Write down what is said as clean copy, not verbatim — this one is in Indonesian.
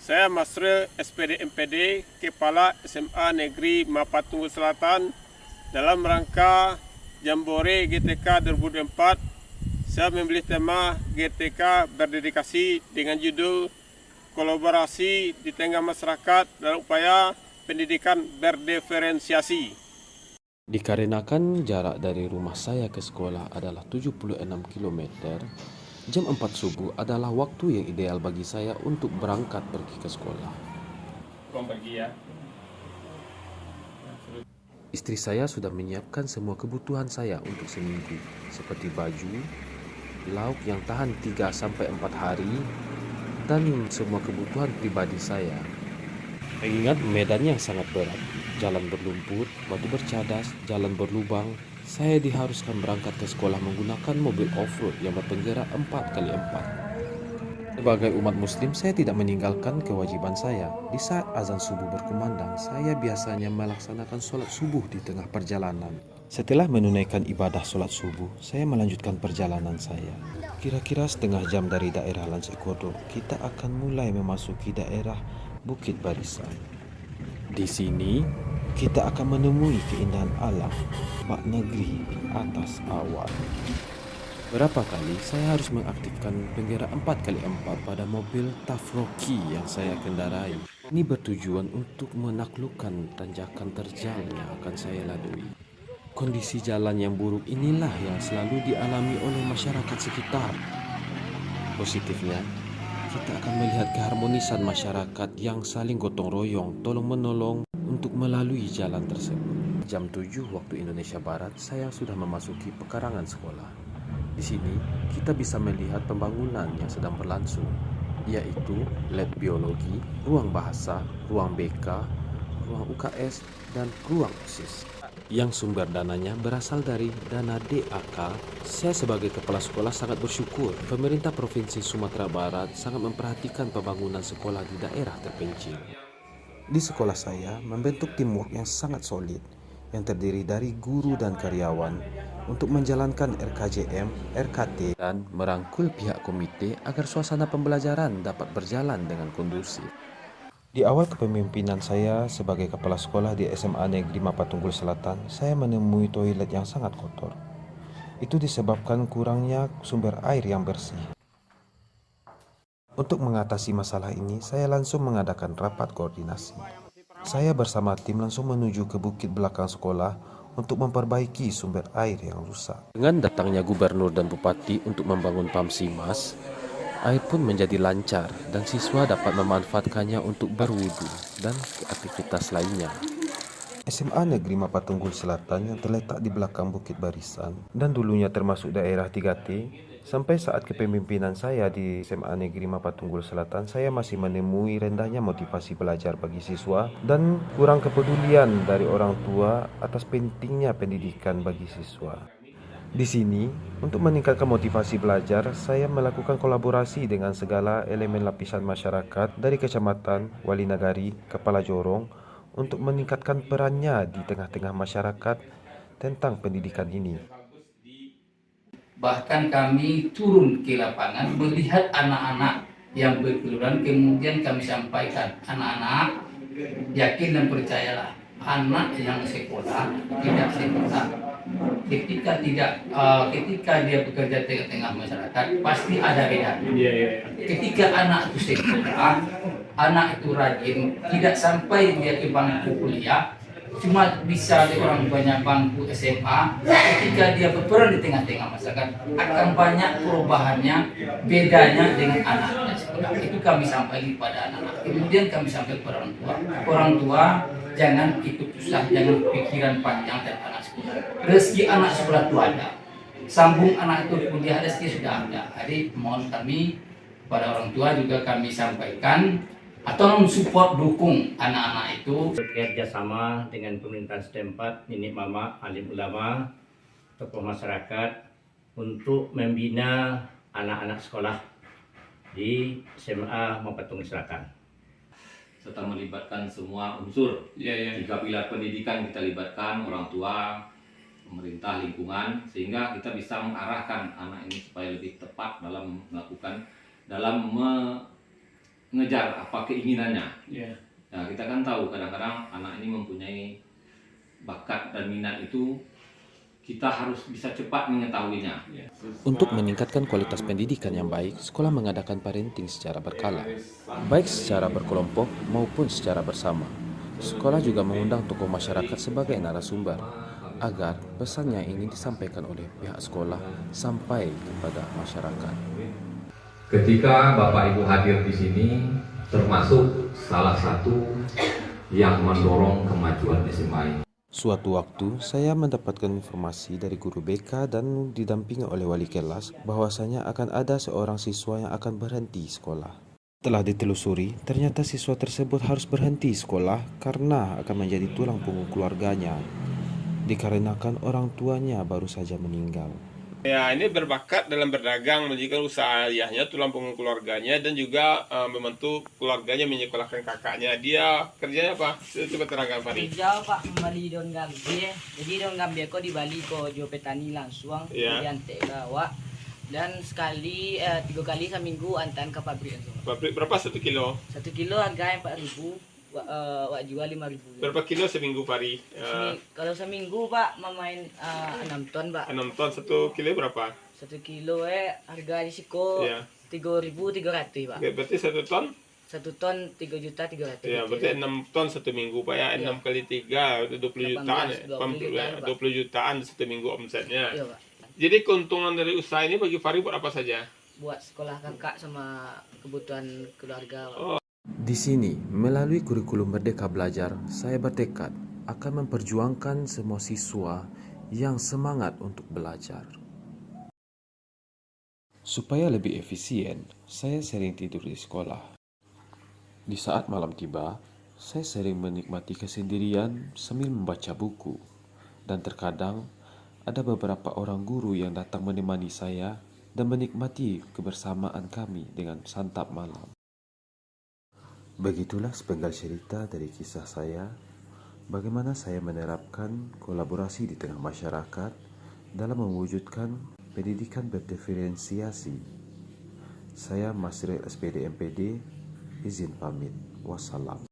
Saya Masril SPD MPD, Kepala SMA Negeri Mapatunggu Selatan. Dalam rangka Jambore GTK 2024, saya memilih tema GTK berdedikasi dengan judul Kolaborasi di Tengah Masyarakat dalam Upaya Pendidikan Berdiferensiasi. Dikarenakan jarak dari rumah saya ke sekolah adalah 76 km, jam 4 subuh adalah waktu yang ideal bagi saya untuk berangkat pergi ke sekolah. Istri saya sudah menyiapkan semua kebutuhan saya untuk seminggu, seperti baju, lauk yang tahan 3-4 hari, dan semua kebutuhan pribadi saya. Mengingat medan yang sangat berat, jalan berlumpur, batu bercadas, jalan berlubang, saya diharuskan berangkat ke sekolah menggunakan mobil off-road yang berpenggerak 4x4. Sebagai umat muslim, saya tidak meninggalkan kewajiban saya. Di saat azan subuh berkumandang, saya biasanya melaksanakan sholat subuh di tengah perjalanan. Setelah menunaikan ibadah sholat subuh, saya melanjutkan perjalanan saya. Kira-kira setengah jam dari daerah Lans Ecuador, kita akan mulai memasuki daerah Bukit Barisan. Di sini, kita akan menemui keindahan alam, bak negeri di atas awan. Berapa kali saya harus mengaktifkan penggerak 4x4 pada mobil Tafroki yang saya kendarai. Ini bertujuan untuk menaklukkan tanjakan terjal yang akan saya lalui. Kondisi jalan yang buruk inilah yang selalu dialami oleh masyarakat sekitar. Positifnya, kita akan melihat keharmonisan masyarakat yang saling gotong royong, tolong-menolong untuk melalui jalan tersebut. Jam 7 waktu Indonesia Barat, saya sudah memasuki pekarangan sekolah. Di sini, kita bisa melihat pembangunan yang sedang berlangsung, yaitu lab biologi, ruang bahasa, ruang BK, ruang UKS, dan ruang OSIS. Yang sumber dananya berasal dari dana DAK. Saya sebagai kepala sekolah sangat bersyukur pemerintah Provinsi Sumatera Barat sangat memperhatikan pembangunan sekolah di daerah terpencil. Di sekolah saya membentuk teamwork yang sangat solid, yang terdiri dari guru dan karyawan untuk menjalankan RKJM, RKT, dan merangkul pihak komite agar suasana pembelajaran dapat berjalan dengan kondusif. Di awal kepemimpinan saya sebagai kepala sekolah di SMA Negeri Mapatunggul Selatan, saya menemui toilet yang sangat kotor. Itu disebabkan kurangnya sumber air yang bersih. Untuk mengatasi masalah ini, saya langsung mengadakan rapat koordinasi. Saya bersama tim langsung menuju ke bukit belakang sekolah untuk memperbaiki sumber air yang rusak. Dengan datangnya gubernur dan bupati untuk membangun pam Simas, air pun menjadi lancar dan siswa dapat memanfaatkannya untuk berwudu dan aktivitas lainnya. SMA Negeri Mapatunggul Selatan yang terletak di belakang Bukit Barisan dan dulunya termasuk daerah 3T, sampai saat kepemimpinan saya di SMA Negeri Mapatunggul Selatan, saya masih menemui rendahnya motivasi belajar bagi siswa dan kurang kepedulian dari orang tua atas pentingnya pendidikan bagi siswa. Di sini, untuk meningkatkan motivasi belajar, saya melakukan kolaborasi dengan segala elemen lapisan masyarakat dari kecamatan, wali nagari, kepala jorong untuk meningkatkan perannya di tengah-tengah masyarakat tentang pendidikan ini. Bahkan kami turun ke lapangan melihat anak-anak yang berkeluaran, kemudian kami sampaikan, anak-anak yakin dan percayalah, anak yang sekolah tidak sekolah ketika dia bekerja tengah-tengah masyarakat pasti ada bedanya. Ketika anak itu sekolah, anak itu rajin, tidak sampai dia ke bangku kuliah, cuma bisa di orang banyak bangku SMA. Ketika dia berperan di tengah-tengah masyarakat, akan banyak perubahannya, bedanya dengan anak sekolah. Itu kami sampaikan kepada anak-anak. Kemudian kami sampaikan kepada orang tua. Orang tua jangan ikut susah, jangan pikiran panjang tentang anak sekolah. Rezeki anak sekolah itu ada. Sambung anak itu kuliah, rezeki sudah ada. Jadi mohon kami pada orang tua juga kami sampaikan atau mensupport, dukung anak-anak itu. Bekerja sama dengan pemerintahan setempat, nenek mama, alim ulama, tokoh masyarakat untuk membina anak-anak sekolah di SMA Mapatunggul Selatan. Serta melibatkan semua unsur. Tiga pilar pendidikan kita libatkan, orang tua, pemerintah, lingkungan, sehingga kita bisa mengarahkan anak ini supaya lebih tepat dalam melakukan, dalam ngejar apa keinginannya. Ya. Nah, kita kan tahu kadang-kadang anak ini mempunyai bakat dan minat itu, kita harus bisa cepat mengetahuinya. Untuk meningkatkan kualitas pendidikan yang baik, sekolah mengadakan parenting secara berkala, baik secara berkelompok maupun secara bersama. Sekolah juga mengundang tokoh masyarakat sebagai narasumber, agar pesan yang ingin disampaikan oleh pihak sekolah sampai kepada masyarakat. Ketika Bapak Ibu hadir di sini, termasuk salah satu yang mendorong kemajuan SMA ini. Suatu waktu, saya mendapatkan informasi dari guru BK dan didampingi oleh wali kelas bahwasanya akan ada seorang siswa yang akan berhenti sekolah. Setelah ditelusuri, ternyata siswa tersebut harus berhenti sekolah karena akan menjadi tulang punggung keluarganya, dikarenakan orang tuanya baru saja meninggal. Ya, ini berbakat dalam berdagang, menjadikan usaha ayahnya, tulang punggung keluarganya, dan juga membantu keluarganya menyekolahkan kakaknya. Dia kerjanya apa? Coba terangkan, Fari. Kerja Pak membeli daun gambir. Jadi daun gambir kok di Bali kok jual petani langsung, Iya. diantek ke awak. Dan 3 kali seminggu antaran ke pabrik langsung. Pabrik berapa 1 kilo? 1 kilo harganya 4.000, wak jual 5.000. Berapa kilo seminggu, Fari? Kalau seminggu Pak memain 6 ton Pak. 6 ton, 1 kilo berapa? 1 kilo harga di siko Iya. 3.300 Pak. Oke, berarti 1 ton? 1 ton 3.300.000. Ya, berarti 6 ton 1 minggu, Pak ya. 6 kali 3, 20 jutaan ya. 20 jutaan, Pak. 20 jutaan 1 minggu omsetnya. Iya Pak. Jadi keuntungan dari usaha ini bagi Fari buat apa saja? Buat sekolah kakak sama kebutuhan keluarga Pak. Di sini, melalui kurikulum Merdeka Belajar, saya bertekad akan memperjuangkan semua siswa yang semangat untuk belajar. Supaya lebih efisien, saya sering tidur di sekolah. Di saat malam tiba, saya sering menikmati kesendirian sambil membaca buku. Dan terkadang, ada beberapa orang guru yang datang menemani saya dan menikmati kebersamaan kami dengan santap malam. Begitulah sepenggal cerita dari kisah saya, bagaimana saya menerapkan kolaborasi di tengah masyarakat dalam mewujudkan pendidikan berdiferensiasi. Saya Masril SPD MPD, izin pamit. Wassalam.